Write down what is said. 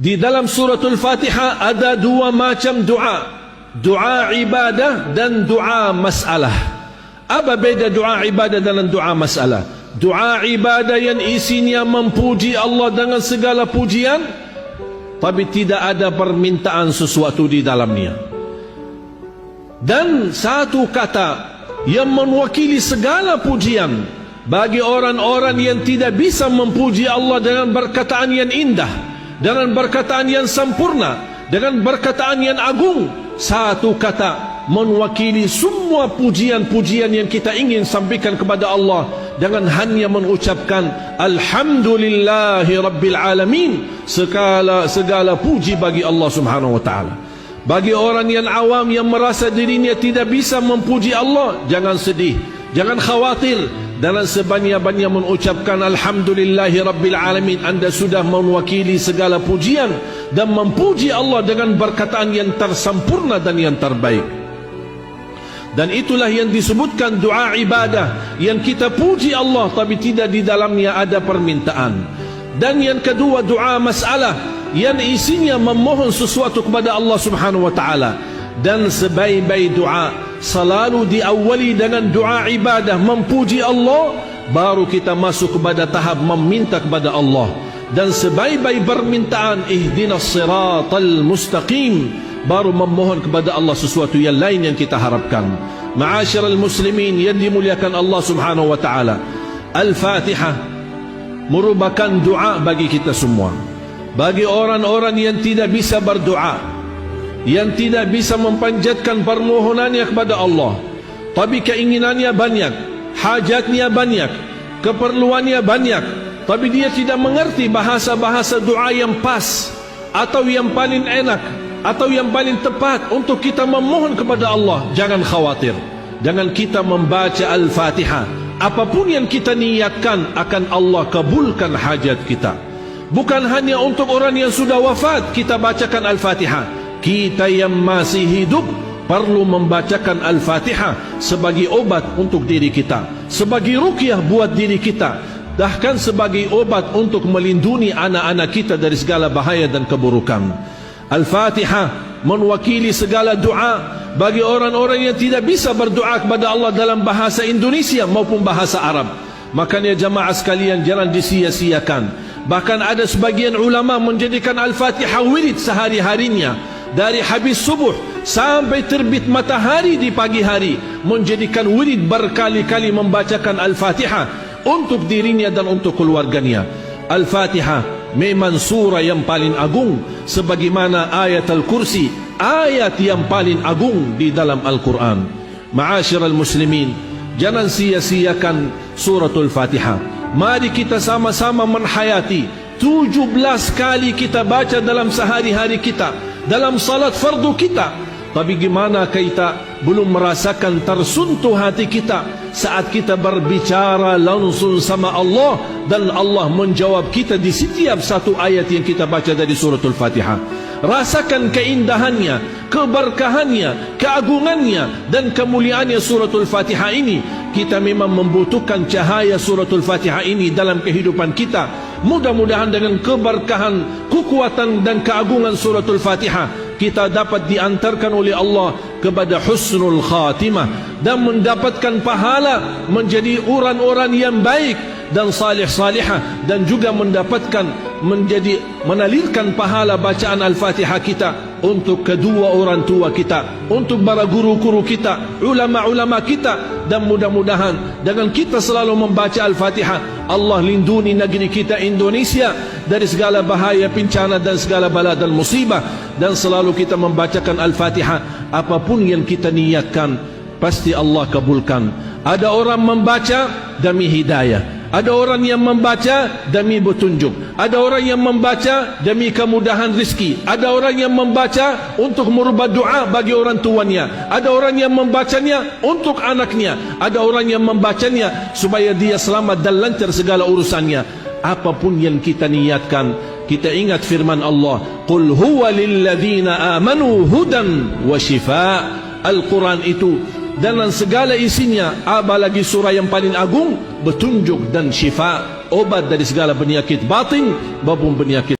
Di dalam suratul Fatihah ada dua macam doa. Doa ibadah dan doa masalah. Apa beza doa ibadah dan doa masalah? Doa ibadah yang isinya memuji Allah dengan segala pujian, tapi tidak ada permintaan sesuatu di dalamnya. Dan satu kata yang mewakili segala pujian bagi orang-orang yang tidak bisa memuji Allah dengan perkataan yang indah, dengan perkataan yang sempurna, dengan perkataan yang agung. Satu kata mewakili semua pujian-pujian yang kita ingin sampaikan kepada Allah dengan hanya mengucapkan Alhamdulillahi Rabbil Alamin. Segala puji bagi Allah Subhanahu wa ta'ala. Bagi orang yang awam yang merasa dirinya tidak bisa memuji Allah, jangan sedih, jangan khawatir. Dalam sebanyak-banyak mengucapkan Alhamdulillahi Rabbil Alamin, anda sudah mewakili segala pujian dan memuji Allah dengan perkataan yang tersempurna dan yang terbaik. Dan itulah yang disebutkan doa ibadah, yang kita puji Allah tapi tidak di dalamnya ada permintaan. Dan yang kedua doa masalah, yang isinya memohon sesuatu kepada Allah Subhanahu wa ta'ala. Dan sebaik-baik doa selalu diawali dengan doa ibadah, memuji Allah, baru kita masuk kepada tahap meminta kepada Allah. Dan sebaik-baik permintaan ihdinas siratal mustaqim, baru memohon kepada Allah sesuatu yang lain yang kita harapkan. Ma'asyiral muslimin yang dimuliakan Allah Subhanahu wa ta'ala, Al-Fatihah merupakan doa bagi kita semua. Bagi orang-orang yang tidak bisa berdoa, yang tidak bisa mempanjatkan permohonannya kepada Allah, tapi keinginannya banyak, hajatnya banyak, keperluannya banyak, tapi dia tidak mengerti bahasa-bahasa doa yang pas atau yang paling enak atau yang paling tepat untuk kita memohon kepada Allah. Jangan khawatir, dengan kita membaca Al-Fatihah, apapun yang kita niatkan akan Allah kabulkan hajat kita. Bukan hanya untuk orang yang sudah wafat kita bacakan Al-Fatihah, kita yang masih hidup perlu membacakan Al-Fatihah sebagai obat untuk diri kita, sebagai ruqyah buat diri kita, bahkan sebagai obat untuk melindungi anak-anak kita dari segala bahaya dan keburukan. Al-Fatihah mewakili segala doa bagi orang-orang yang tidak bisa berdoa kepada Allah dalam bahasa Indonesia maupun bahasa Arab. Makanya jamaah sekalian, jangan disia-siakan. Bahkan ada sebagian ulama menjadikan Al-Fatihah wirid sehari-harinya, dari habis subuh sampai terbit matahari di pagi hari, menjadikan wirid berkali-kali membacakan Al-Fatihah untuk dirinya dan untuk keluarganya. Al-Fatihah memang surah yang paling agung, sebagaimana ayat Al-Kursi, ayat yang paling agung di dalam Al-Quran. Ma'asyiral muslimin, jangan sia-siakan suratul Fatihah. Mari kita sama-sama menghayati 17 kali kita baca dalam sehari-hari kita, dalam salat fardu kita. Tapi gimana kita belum merasakan tersentuh hati kita saat kita berbicara langsung sama Allah, dan Allah menjawab kita di setiap satu ayat yang kita baca dari suratul Fatihah. Rasakan keindahannya, keberkahannya, keagungannya dan kemuliaannya suratul Fatihah ini. Kita memang membutuhkan cahaya suratul Fatihah ini dalam kehidupan kita. Mudah-mudahan dengan keberkahan, kekuatan dan keagungan suratul Fatihah, kita dapat diantarkan oleh Allah kepada husnul khatimah dan mendapatkan pahala menjadi orang-orang yang baik dan salih-salihah, dan juga mendapatkan menalirkan pahala bacaan Al-Fatihah kita untuk kedua orang tua kita, untuk para guru-guru kita, ulama-ulama kita. Dan mudah-mudahan dengan kita selalu membaca Al-Fatihah, Allah lindungi negeri kita Indonesia dari segala bahaya, bencana dan segala bala dan musibah. Dan selalu kita membacakan Al-Fatihah, apapun yang kita niatkan pasti Allah kabulkan. Ada orang membaca demi hidayah, ada orang yang membaca demi petunjuk, ada orang yang membaca demi kemudahan rezeki, ada orang yang membaca untuk merubah doa bagi orang tuanya, ada orang yang membacanya untuk anaknya, ada orang yang membacanya supaya dia selamat dan lancar segala urusannya. Apapun yang kita niatkan, kita ingat firman Allah, qul huwa lilladzina amanu hudan wa shifa. Al-Quran itu dan segala isinya, apalagi surah yang paling agung, petunjuk dan syifa, obat dari segala penyakit batin maupun penyakit